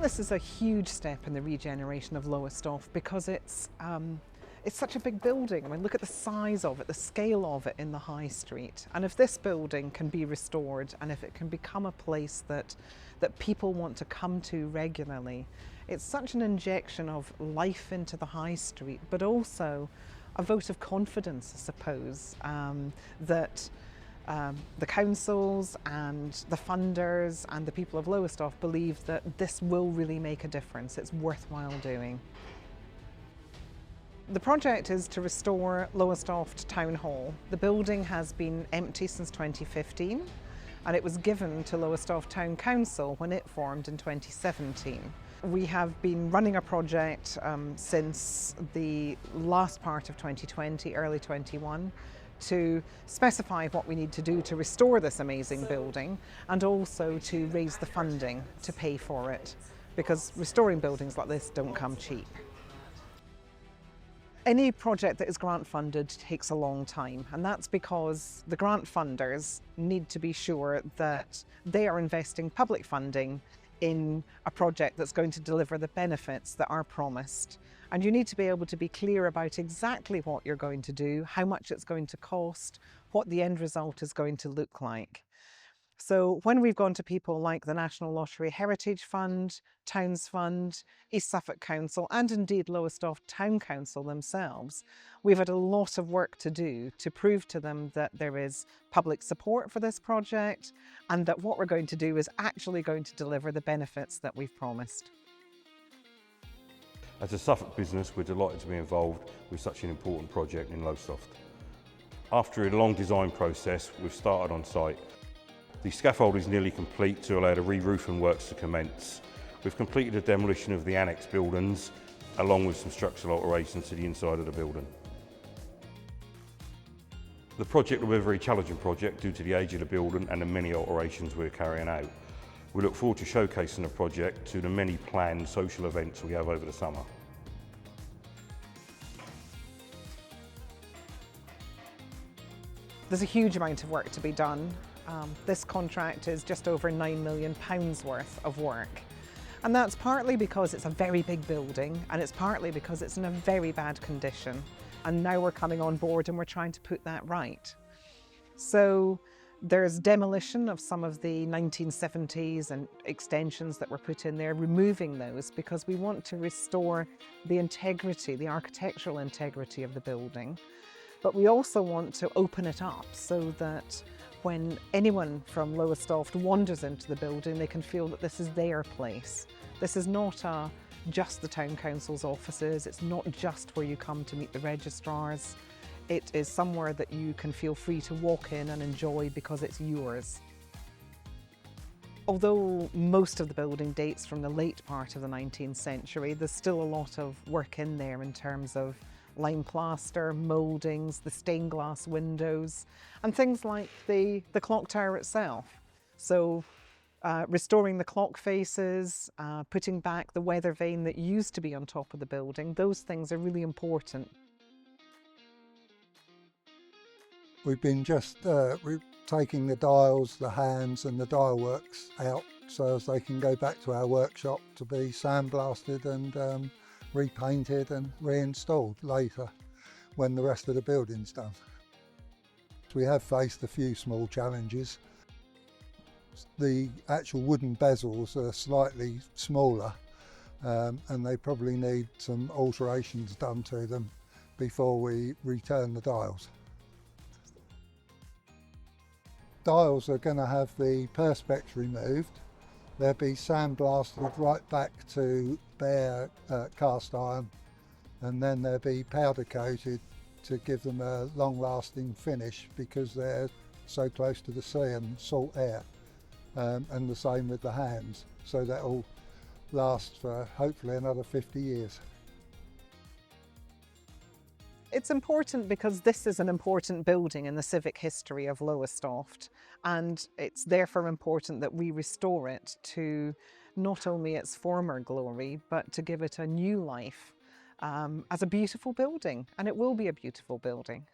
this is a huge step in the regeneration of Lowestoft because it's such a big building. I mean, look at the size of it, the scale of it in the high street. And if this building can be restored and if it can become a place that people want to come to regularly, it's such an injection of life into the high street, but also a vote of confidence, I suppose, that the councils and the funders and the people of Lowestoft believe that this will really make a difference. It's worthwhile doing. The project is to restore Lowestoft Town Hall. The building has been empty since 2015 and it was given to Lowestoft Town Council when it formed in 2017. We have been running a project since the last part of 2020, early 21, to specify what we need to do to restore this amazing building and also to raise the funding to pay for it, because restoring buildings like this don't come cheap. Any project that is grant funded takes a long time, and that's because the grant funders need to be sure that they are investing public funding in a project that's going to deliver the benefits that are promised. And you need to be able to be clear about exactly what you're going to do, how much it's going to cost, what the end result is going to look like. So when we've gone to people like the National Lottery Heritage Fund, Towns Fund, East Suffolk Council, and indeed Lowestoft Town Council themselves, we've had a lot of work to do to prove to them that there is public support for this project and that what we're going to do is actually going to deliver the benefits that we've promised. As a Suffolk business, we're delighted to be involved with such an important project in Lowestoft. After a long design process, we've started on site. The scaffold is nearly complete to allow the re-roofing works to commence. We've completed the demolition of the annex buildings, along with some structural alterations to the inside of the building. The project will be a very challenging project due to the age of the building and the many alterations we're carrying out. We look forward to showcasing the project to the many planned social events we have over the summer. There's a huge amount of work to be done. This contract is just over £9 million worth of work. And that's partly because it's a very big building, and it's partly because it's in a very bad condition. And now we're coming on board and we're trying to put that right. So there's demolition of some of the 1970s and extensions that were put in there, removing those because we want to restore the integrity, the architectural integrity of the building. But we also want to open it up so that when anyone from Lowestoft wanders into the building, they can feel that this is their place. This is not just the Town Council's offices, it's not just where you come to meet the registrars. It is somewhere that you can feel free to walk in and enjoy because it's yours. Although most of the building dates from the late part of the 19th century, there's still a lot of work in there in terms of lime plaster, mouldings, the stained glass windows, and things like the clock tower itself. So restoring the clock faces, putting back the weather vane that used to be on top of the building, those things are really important. We've been just taking the dials, the hands and the dial works out so as they can go back to our workshop to be sandblasted and repainted and reinstalled later when the rest of the building's done. We have faced a few small challenges. The actual wooden bezels are slightly smaller and they probably need some alterations done to them before we return the dials. Dials are going to have the perspex removed. They'll be sandblasted right back to bare cast iron, and then they'll be powder coated to give them a long-lasting finish because they're so close to the sea and salt air, and the same with the hands. So that'll last for hopefully another 50 years. It's important because this is an important building in the civic history of Lowestoft, and it's therefore important that we restore it to not only its former glory, but to give it a new life as a beautiful building, and it will be a beautiful building.